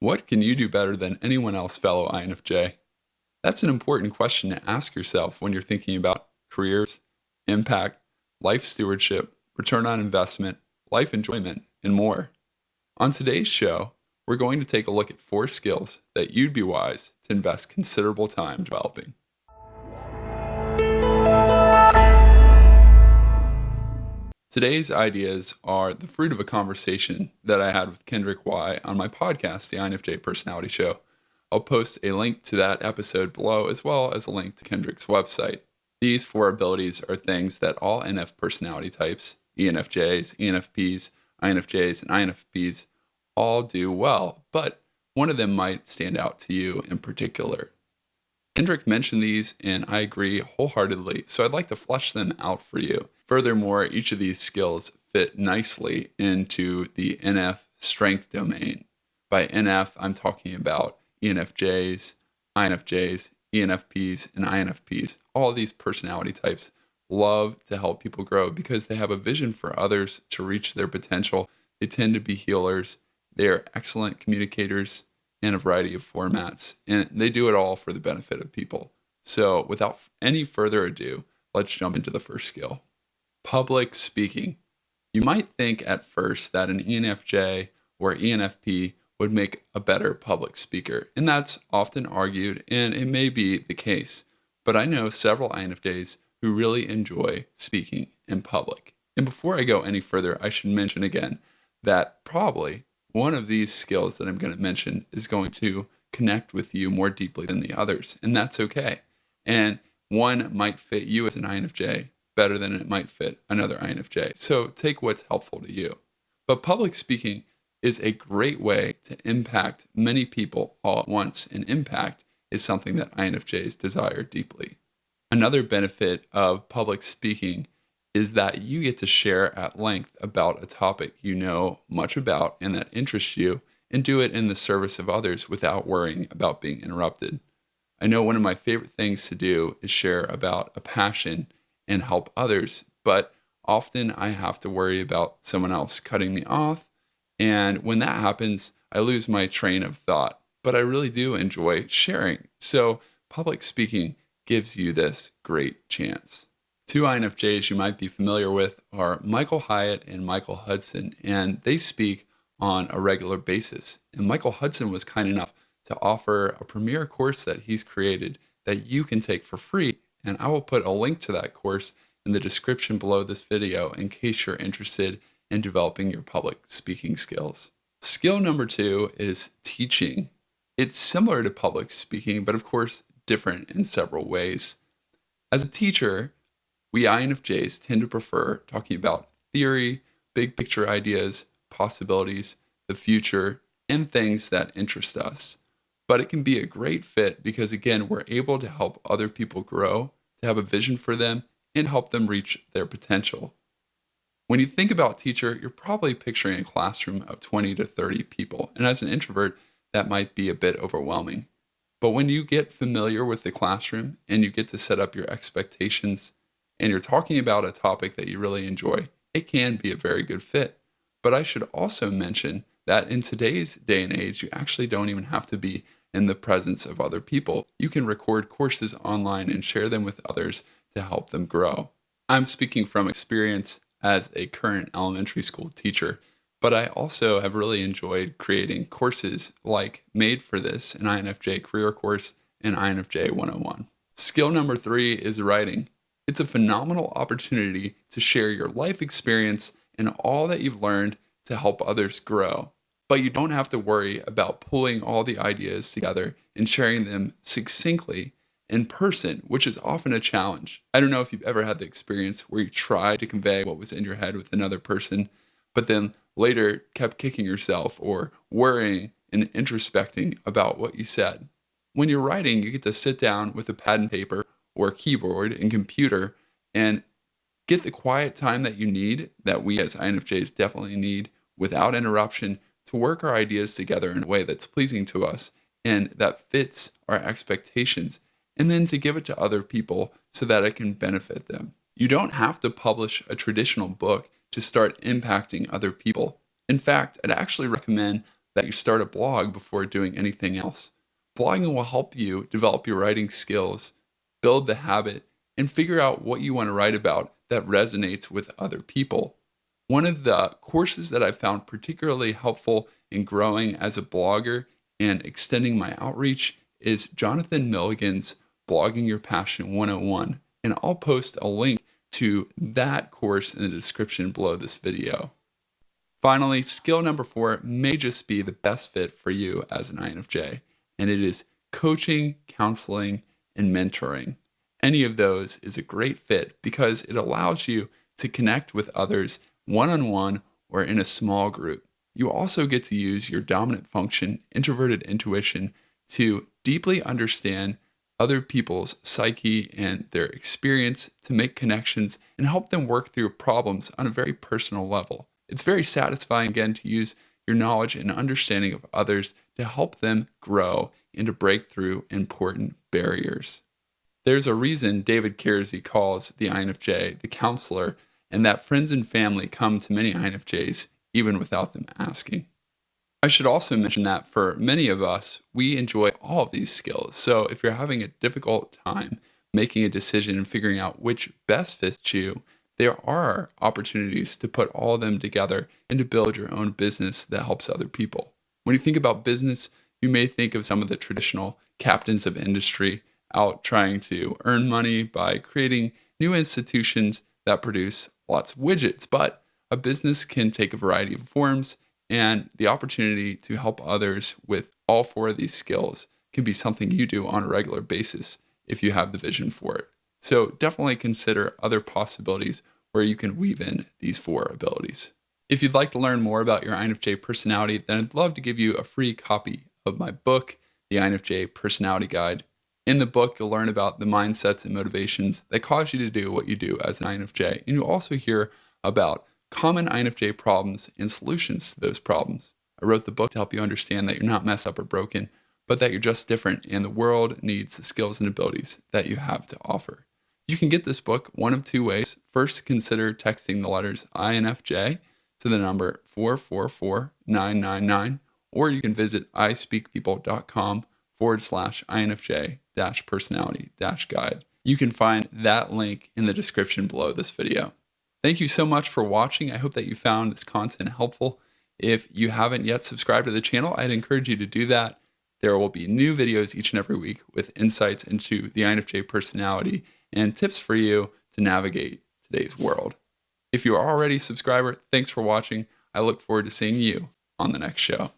What can you do better than anyone else, fellow INFJ? That's an important question to ask yourself when you're thinking about careers, impact, life stewardship, return on investment, life enjoyment, and more. On today's show, we're going to take a look at 4 skills that you'd be wise to invest considerable time developing. Today's ideas are the fruit of a conversation that I had with Kendrick Uy on my podcast, the INFJ Personality Show. I'll post a link to that episode below, as well as a link to Kendrick's website. These 4 abilities are things that all NF personality types, ENFJs, ENFPs, INFJs, and INFPs, all do well, but one of them might stand out to you in particular. Kendrick mentioned these, and I agree wholeheartedly, so I'd like to flesh them out for you. Furthermore, each of these skills fit nicely into the NF strength domain. By NF, I'm talking about ENFJs, INFJs, ENFPs, and INFPs. All of these personality types love to help people grow because they have a vision for others to reach their potential. They tend to be healers. They are excellent communicators in a variety of formats, and they do it all for the benefit of people. So without any further ado, let's jump into the first skill. Public speaking. You might think at first that an ENFJ or ENFP would make a better public speaker, and that's often argued, and it may be the case. But I know several INFJs who really enjoy speaking in public. And before I go any further, I should mention again that probably one of these skills that I'm going to mention is going to connect with you more deeply than the others, and that's okay. And one might fit you as an INFJ better than it might fit another INFJ. So take what's helpful to you. But public speaking is a great way to impact many people all at once, and impact is something that INFJs desire deeply. Another benefit of public speaking is that you get to share at length about a topic you know much about and that interests you, and do it in the service of others without worrying about being interrupted. I know one of my favorite things to do is share about a passion and help others, but often I have to worry about someone else cutting me off, and when that happens, I lose my train of thought. But I really do enjoy sharing, so public speaking gives you this great chance. 2 INFJs you might be familiar with are Michael Hyatt and Michael Hudson, and they speak on a regular basis. And Michael Hudson was kind enough to offer a premier course that he's created that you can take for free. And I will put a link to that course in the description below this video in case you're interested in developing your public speaking skills. Skill number 2 is teaching. It's similar to public speaking, but of course different in several ways. As a teacher, we INFJs tend to prefer talking about theory, big picture ideas, possibilities, the future, and things that interest us. But it can be a great fit because, again, we're able to help other people grow, to have a vision for them, and help them reach their potential. When you think about teacher, you're probably picturing a classroom of 20 to 30 people. And as an introvert, that might be a bit overwhelming. But when you get familiar with the classroom and you get to set up your expectations, and you're talking about a topic that you really enjoy, it can be a very good fit. But I should also mention that in today's day and age, you actually don't even have to be in the presence of other people. You can record courses online and share them with others to help them grow. I'm speaking from experience as a current elementary school teacher, but I also have really enjoyed creating courses like Made for This, an INFJ career course, and INFJ 101. Skill number 3 is writing. It's a phenomenal opportunity to share your life experience and all that you've learned to help others grow. But you don't have to worry about pulling all the ideas together and sharing them succinctly in person, which is often a challenge. I don't know if you've ever had the experience where you tried to convey what was in your head with another person, but then later kept kicking yourself or worrying and introspecting about what you said. When you're writing, you get to sit down with a pad and paper or keyboard and computer and get the quiet time that you need, that we as INFJs definitely need, without interruption, to work our ideas together in a way that's pleasing to us and that fits our expectations, and then to give it to other people so that it can benefit them. You don't have to publish a traditional book to start impacting other people. In fact, I'd actually recommend that you start a blog before doing anything else. Blogging will help you develop your writing skills, build the habit, and figure out what you want to write about that resonates with other people. One of the courses that I found particularly helpful in growing as a blogger and extending my outreach is Jonathan Milligan's Blogging Your Passion 101. And I'll post a link to that course in the description below this video. Finally, skill number 4 may just be the best fit for you as an INFJ, and it is coaching, counseling, and mentoring. Any of those is a great fit because it allows you to connect with others one-on-one or in a small group. You also get to use your dominant function, introverted intuition, to deeply understand other people's psyche and their experience to make connections and help them work through problems on a very personal level. It's very satisfying, again, to use your knowledge and understanding of others to help them grow and to break through important barriers. There's a reason David Kiersey calls the INFJ the counselor, and that friends and family come to many INFJs even without them asking. I should also mention that for many of us, we enjoy all of these skills. So if you're having a difficult time making a decision and figuring out which best fits you, there are opportunities to put all of them together and to build your own business that helps other people. When you think about business, you may think of some of the traditional captains of industry out trying to earn money by creating new institutions that produce lots of widgets. But a business can take a variety of forms, and the opportunity to help others with all 4 of these skills can be something you do on a regular basis if you have the vision for it. So definitely consider other possibilities where you can weave in these 4 abilities. If you'd like to learn more about your INFJ personality, then I'd love to give you a free copy of my book, The INFJ Personality Guide. In the book, you'll learn about the mindsets and motivations that cause you to do what you do as an INFJ. And you'll also hear about common INFJ problems and solutions to those problems. I wrote the book to help you understand that you're not messed up or broken, but that you're just different and the world needs the skills and abilities that you have to offer. You can get this book one of 2 ways. First, consider texting the letters INFJ to the number 444999, or you can visit ispeakpeople.com/INFJ-personality-guide. You can find that link in the description below this video. Thank you so much for watching. I hope that you found this content helpful. If you haven't yet subscribed to the channel, I'd encourage you to do that. There will be new videos each and every week with insights into the INFJ personality and tips for you to navigate today's world. If you are already a subscriber, thanks for watching. I look forward to seeing you on the next show.